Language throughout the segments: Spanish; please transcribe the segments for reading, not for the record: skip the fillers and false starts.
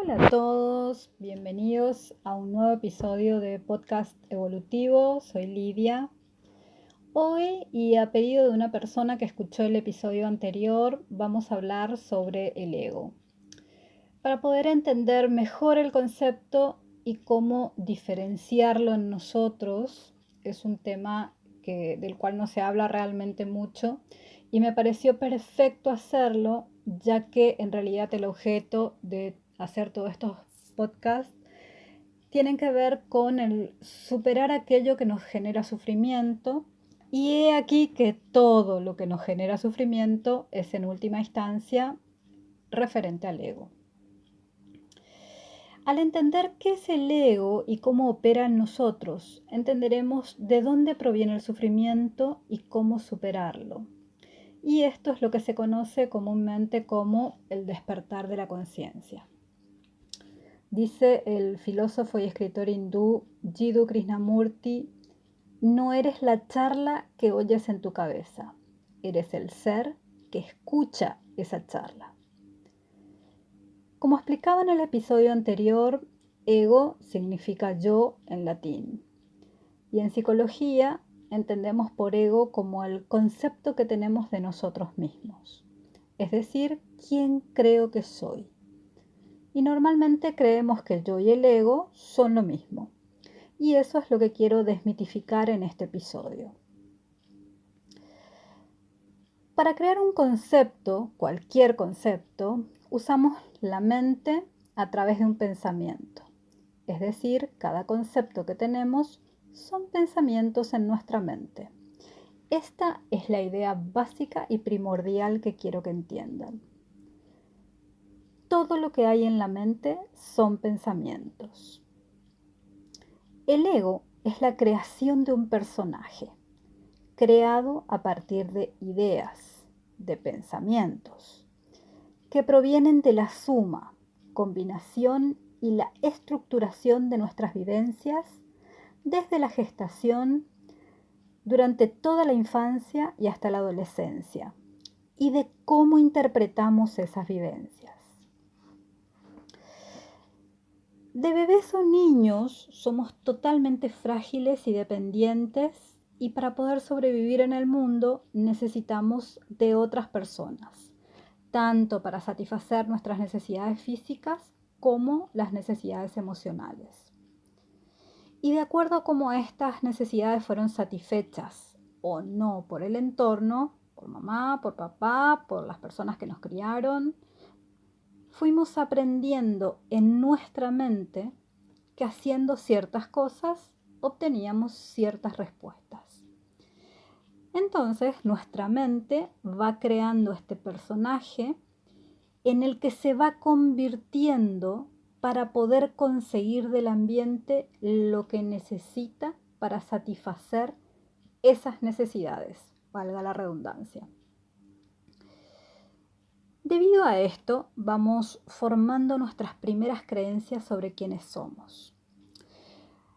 Hola a todos, bienvenidos a un nuevo episodio de Podcast Evolutivo. Soy Lidia. Hoy, y a pedido de una persona que escuchó el episodio anterior, vamos a hablar sobre el ego. Para poder entender mejor el concepto y cómo diferenciarlo en nosotros, es un tema del cual no se habla realmente mucho y me pareció perfecto hacerlo, ya que en realidad el objeto de hacer todos estos podcasts tienen que ver con el superar aquello que nos genera sufrimiento. Y he aquí que todo lo que nos genera sufrimiento es en última instancia referente al ego. Al entender qué es el ego y cómo opera en nosotros, entenderemos de dónde proviene el sufrimiento y cómo superarlo. Y esto es lo que se conoce comúnmente como el despertar de la conciencia. Dice el filósofo y escritor hindú Jiddu Krishnamurti: no eres la charla que oyes en tu cabeza, eres el ser que escucha esa charla. Como explicaba en el episodio anterior, ego significa yo en latín. Y en psicología entendemos por ego como el concepto que tenemos de nosotros mismos. Es decir, quién creo que soy. Y normalmente creemos que el yo y el ego son lo mismo. Y eso es lo que quiero desmitificar en este episodio. Para crear un concepto, cualquier concepto, usamos la mente a través de un pensamiento. Es decir, cada concepto que tenemos son pensamientos en nuestra mente. Esta es la idea básica y primordial que quiero que entiendan. Todo lo que hay en la mente son pensamientos. El ego es la creación de un personaje, creado a partir de ideas, de pensamientos, que provienen de la suma, combinación y la estructuración de nuestras vivencias desde la gestación, durante toda la infancia y hasta la adolescencia, y de cómo interpretamos esas vivencias. De bebés o niños somos totalmente frágiles y dependientes, y para poder sobrevivir en el mundo necesitamos de otras personas, tanto para satisfacer nuestras necesidades físicas como las necesidades emocionales. Y de acuerdo a cómo estas necesidades fueron satisfechas o no por el entorno, por mamá, por papá, por las personas que nos criaron, fuimos aprendiendo en nuestra mente que haciendo ciertas cosas obteníamos ciertas respuestas. Entonces nuestra mente va creando este personaje en el que se va convirtiendo para poder conseguir del ambiente lo que necesita para satisfacer esas necesidades, valga la redundancia. Debido a esto, vamos formando nuestras primeras creencias sobre quiénes somos.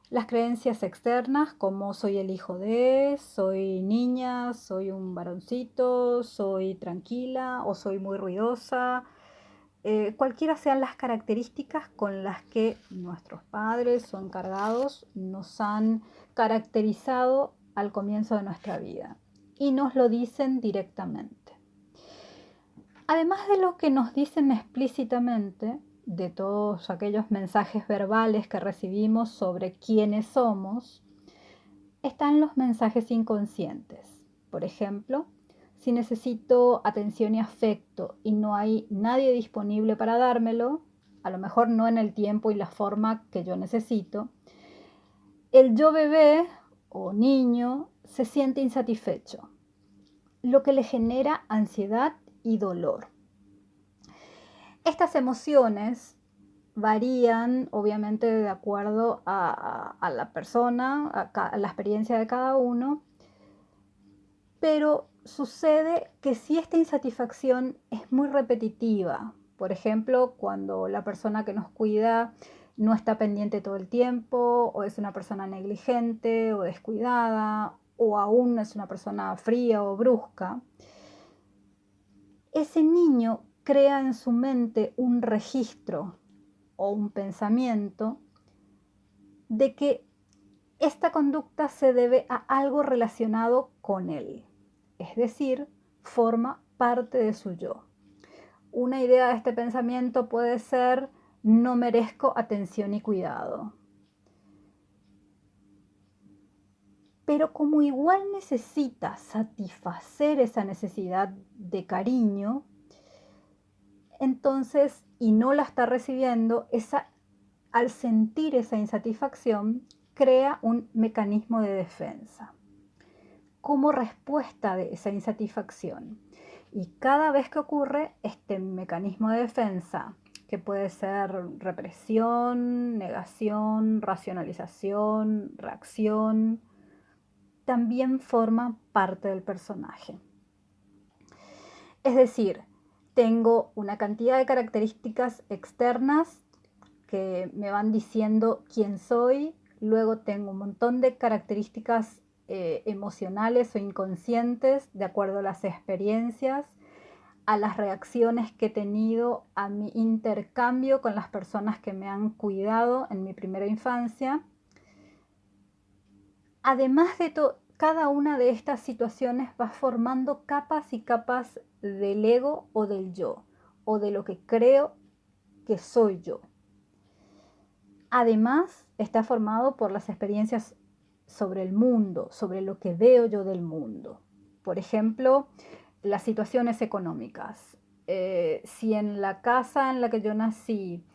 Las creencias externas, como soy el hijo de, soy niña, soy un varoncito, soy tranquila o soy muy ruidosa. Cualquiera sean las características con las que nuestros padres o encargados nos han caracterizado al comienzo de nuestra vida y nos lo dicen directamente. Además de lo que nos dicen explícitamente, de todos aquellos mensajes verbales que recibimos sobre quiénes somos, están los mensajes inconscientes. Por ejemplo, si necesito atención y afecto y no hay nadie disponible para dármelo, a lo mejor no en el tiempo y la forma que yo necesito, el yo bebé o niño se siente insatisfecho, lo que le genera ansiedad y dolor. Estas emociones varían obviamente de acuerdo a la persona, a la experiencia de cada uno, pero sucede que si esta insatisfacción es muy repetitiva, por ejemplo, cuando la persona que nos cuida no está pendiente todo el tiempo, o es una persona negligente o descuidada, o aún es una persona fría o brusca, ese niño crea en su mente un registro o un pensamiento de que esta conducta se debe a algo relacionado con él, es decir, forma parte de su yo. Una idea de este pensamiento puede ser: no merezco atención y cuidado. Pero como igual necesita satisfacer esa necesidad de cariño, entonces, y no la está recibiendo, al sentir esa insatisfacción, crea un mecanismo de defensa como respuesta de esa insatisfacción. Y cada vez que ocurre este mecanismo de defensa, que puede ser represión, negación, racionalización, reacción, también forma parte del personaje. Es decir, tengo una cantidad de características externas que me van diciendo quién soy, luego tengo un montón de características emocionales o inconscientes de acuerdo a las experiencias, a las reacciones que he tenido, a mi intercambio con las personas que me han cuidado en mi primera infancia. Además de todo, cada una de estas situaciones va formando capas y capas del ego o del yo, o de lo que creo que soy yo. Además, está formado por las experiencias sobre el mundo, sobre lo que veo yo del mundo. Por ejemplo, las situaciones económicas. Si en la casa en la que yo nací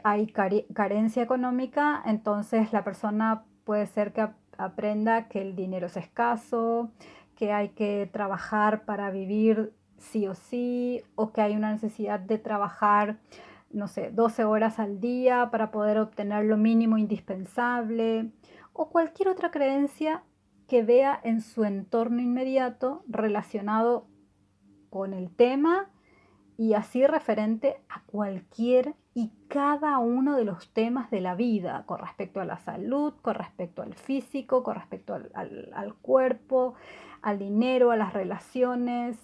hay carencia económica, entonces la persona puede ser que aprenda que el dinero es escaso, que hay que trabajar para vivir sí o sí, o que hay una necesidad de trabajar, no sé, 12 horas al día para poder obtener lo mínimo indispensable, o cualquier otra creencia que vea en su entorno inmediato relacionado con el tema y así referente a cualquier y cada uno de los temas de la vida, con respecto a la salud, con respecto al físico, con respecto al cuerpo, al dinero, a las relaciones,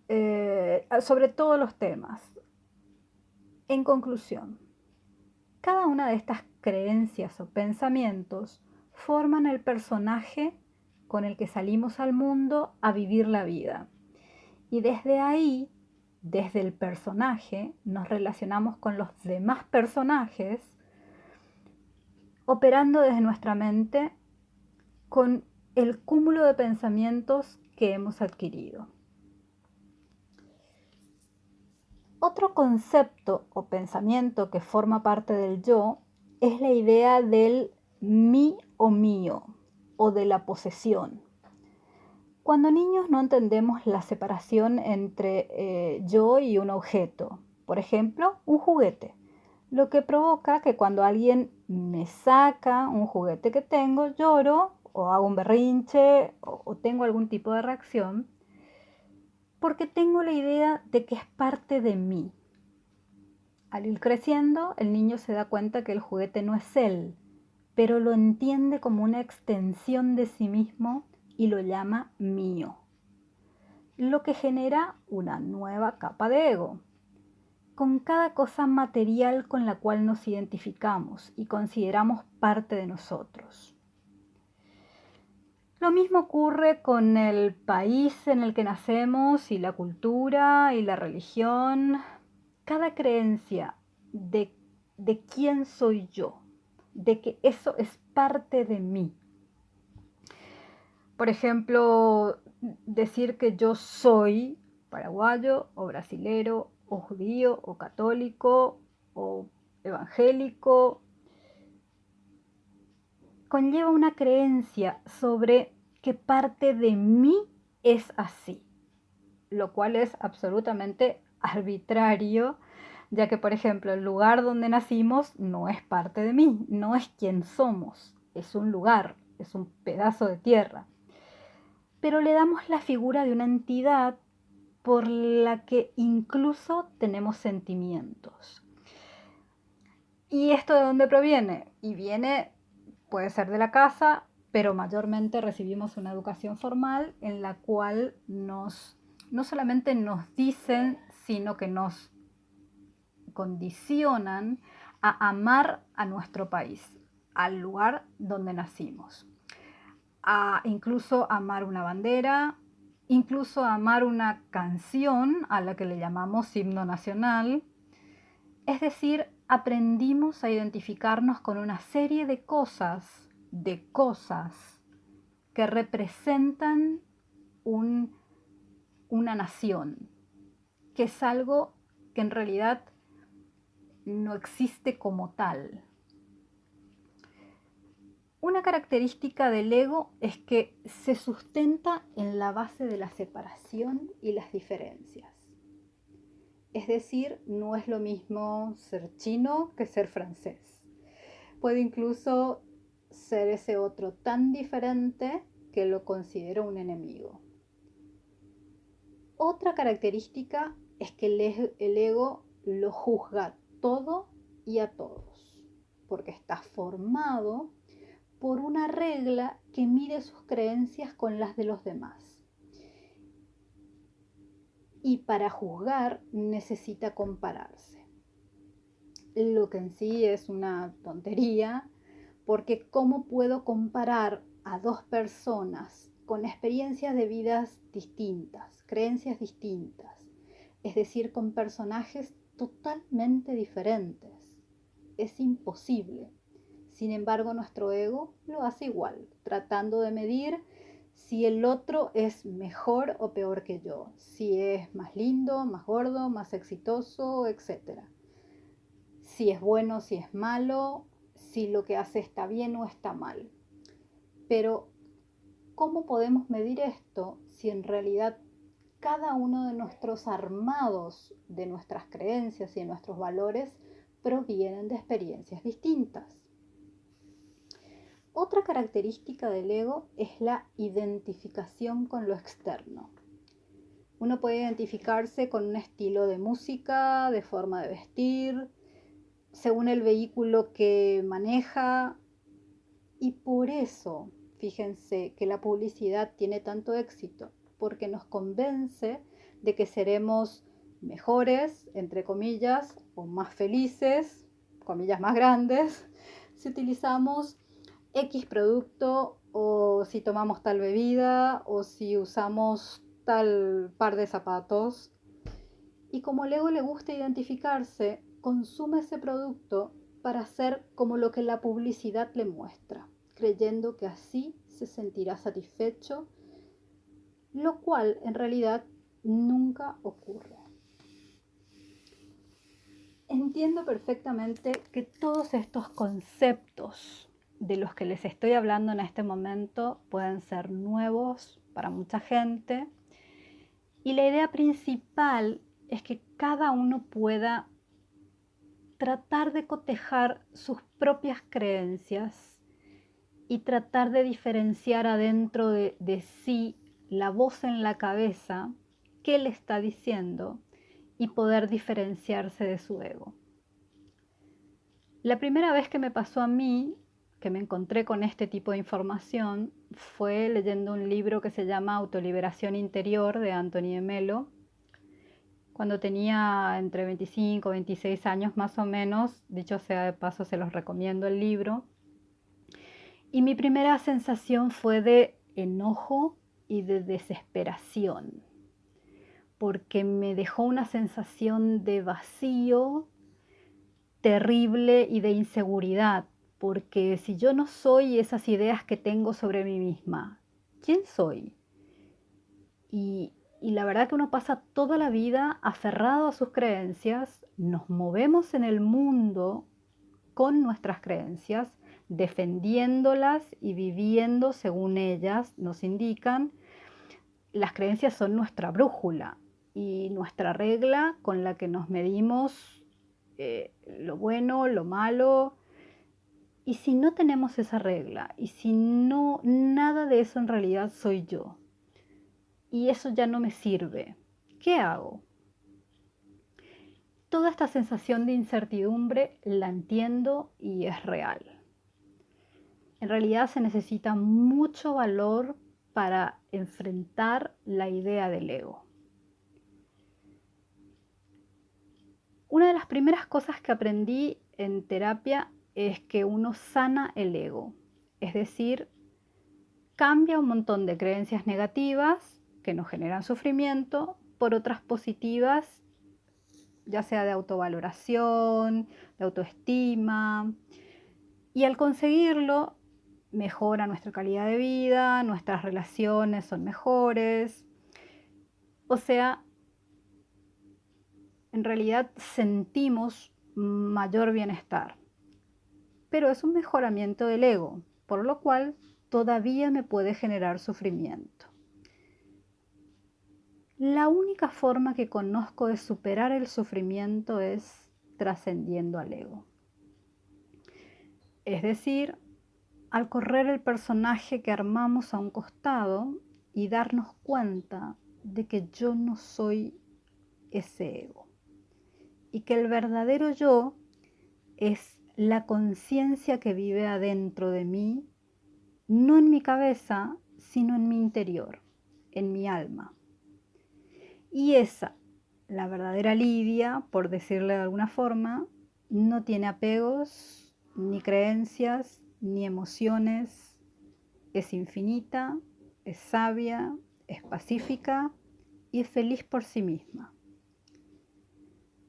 sobre todos los temas. En conclusión, cada una de estas creencias o pensamientos forman el personaje con el que salimos al mundo a vivir la vida. Y desde ahí, desde el personaje, nos relacionamos con los demás personajes, operando desde nuestra mente con el cúmulo de pensamientos que hemos adquirido. Otro concepto o pensamiento que forma parte del yo es la idea del mí o mío, o de la posesión. Cuando niños no entendemos la separación entre yo y un objeto, por ejemplo, un juguete, lo que provoca que cuando alguien me saca un juguete que tengo, lloro o hago un berrinche o tengo algún tipo de reacción, porque tengo la idea de que es parte de mí. Al ir creciendo, el niño se da cuenta que el juguete no es él, pero lo entiende como una extensión de sí mismo y lo llama mío, lo que genera una nueva capa de ego, con cada cosa material con la cual nos identificamos y consideramos parte de nosotros. Lo mismo ocurre con el país en el que nacemos y la cultura y la religión. Cada creencia de quién soy yo, de que eso es parte de mí. Por ejemplo, decir que yo soy paraguayo o brasilero o judío o católico o evangélico conlleva una creencia sobre que parte de mí es así, lo cual es absolutamente arbitrario, ya que, por ejemplo, el lugar donde nacimos no es parte de mí, no es quien somos, es un lugar, es un pedazo de tierra. Pero le damos la figura de una entidad por la que incluso tenemos sentimientos. ¿Y esto de dónde proviene? Y viene, puede ser de la casa, pero mayormente recibimos una educación formal en la cual no solamente nos dicen, sino que nos condicionan a amar a nuestro país, al lugar donde nacimos, a incluso amar una bandera, incluso amar una canción a la que le llamamos himno nacional. Es decir, aprendimos a identificarnos con una serie de cosas que representan una nación, que es algo que en realidad no existe como tal. Una característica del ego es que se sustenta en la base de la separación y las diferencias. Es decir, no es lo mismo ser chino que ser francés. Puede incluso ser ese otro tan diferente que lo considero un enemigo. Otra característica es que el ego lo juzga todo y a todos, porque está formado por una regla que mide sus creencias con las de los demás. Y para juzgar necesita compararse. Lo que en sí es una tontería, porque ¿cómo puedo comparar a dos personas con experiencias de vidas distintas, creencias distintas? Es decir, con personajes totalmente diferentes. Es imposible. Sin embargo, nuestro ego lo hace igual, tratando de medir si el otro es mejor o peor que yo, si es más lindo, más gordo, más exitoso, etc. Si es bueno, si es malo, si lo que hace está bien o está mal. Pero, ¿cómo podemos medir esto si en realidad cada uno de nuestros armados, de nuestras creencias y de nuestros valores provienen de experiencias distintas? Otra característica del ego es la identificación con lo externo. Uno puede identificarse con un estilo de música, de forma de vestir, según el vehículo que maneja. Y por eso, fíjense que la publicidad tiene tanto éxito, porque nos convence de que seremos mejores, entre comillas, o más felices, comillas más grandes, si utilizamos X producto, o si tomamos tal bebida, o si usamos tal par de zapatos. Y como al ego le gusta identificarse, consume ese producto para ser como lo que la publicidad le muestra, creyendo que así se sentirá satisfecho, lo cual en realidad nunca ocurre. Entiendo perfectamente que todos estos conceptos de los que les estoy hablando en este momento pueden ser nuevos para mucha gente, y la idea principal es que cada uno pueda tratar de cotejar sus propias creencias y tratar de diferenciar adentro de sí la voz en la cabeza, qué le está diciendo, y poder diferenciarse de su ego. La primera vez que me pasó a mí, que me encontré con este tipo de información, fue leyendo un libro que se llama Autoliberación Interior de Anthony de Melo, cuando tenía entre 25 y 26 años más o menos. Dicho sea de paso, se los recomiendo el libro. Y mi primera sensación fue de enojo y de desesperación, porque me dejó una sensación de vacío terrible y de inseguridad, porque si yo no soy esas ideas que tengo sobre mí misma, ¿quién soy? Y la verdad que uno pasa toda la vida aferrado a sus creencias, nos movemos en el mundo con nuestras creencias, defendiéndolas y viviendo según ellas nos indican. Las creencias son nuestra brújula y nuestra regla con la que nos medimos lo bueno, lo malo. Y si no tenemos esa regla, y si no, nada de eso en realidad soy yo, y eso ya no me sirve, ¿qué hago? Toda esta sensación de incertidumbre la entiendo y es real. En realidad se necesita mucho valor para enfrentar la idea del ego. Una de las primeras cosas que aprendí en terapia es que uno sana el ego, es decir, cambia un montón de creencias negativas que nos generan sufrimiento por otras positivas, ya sea de autovaloración, de autoestima, y al conseguirlo mejora nuestra calidad de vida, nuestras relaciones son mejores, o sea, en realidad sentimos mayor bienestar, pero es un mejoramiento del ego, por lo cual todavía me puede generar sufrimiento. La única forma que conozco de superar el sufrimiento es trascendiendo al ego. Es decir, al correr el personaje que armamos a un costado y darnos cuenta de que yo no soy ese ego y que el verdadero yo es la conciencia que vive adentro de mí, no en mi cabeza, sino en mi interior, en mi alma. Y esa, la verdadera Lidia, por decirle de alguna forma, no tiene apegos, ni creencias, ni emociones, es infinita, es sabia, es pacífica y es feliz por sí misma.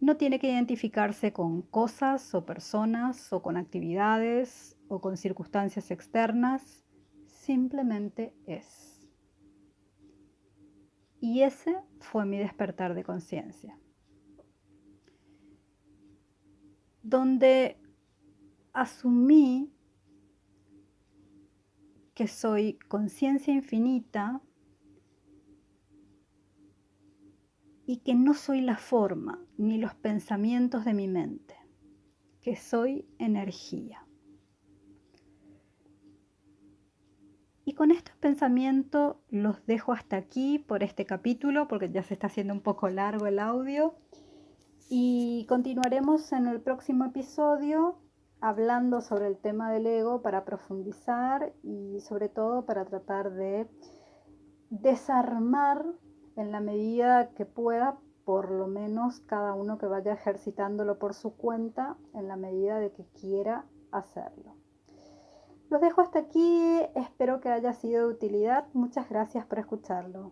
No tiene que identificarse con cosas o personas o con actividades o con circunstancias externas, simplemente es. Y ese fue mi despertar de conciencia, donde asumí que soy conciencia infinita y que no soy la forma ni los pensamientos de mi mente, que soy energía. Y con estos pensamientos los dejo hasta aquí por este capítulo, porque ya se está haciendo un poco largo el audio. Y continuaremos en el próximo episodio hablando sobre el tema del ego para profundizar y sobre todo para tratar de desarmar en la medida que pueda, por lo menos cada uno que vaya ejercitándolo por su cuenta en la medida de que quiera hacerlo. Los dejo hasta aquí, espero que haya sido de utilidad. Muchas gracias por escucharlo.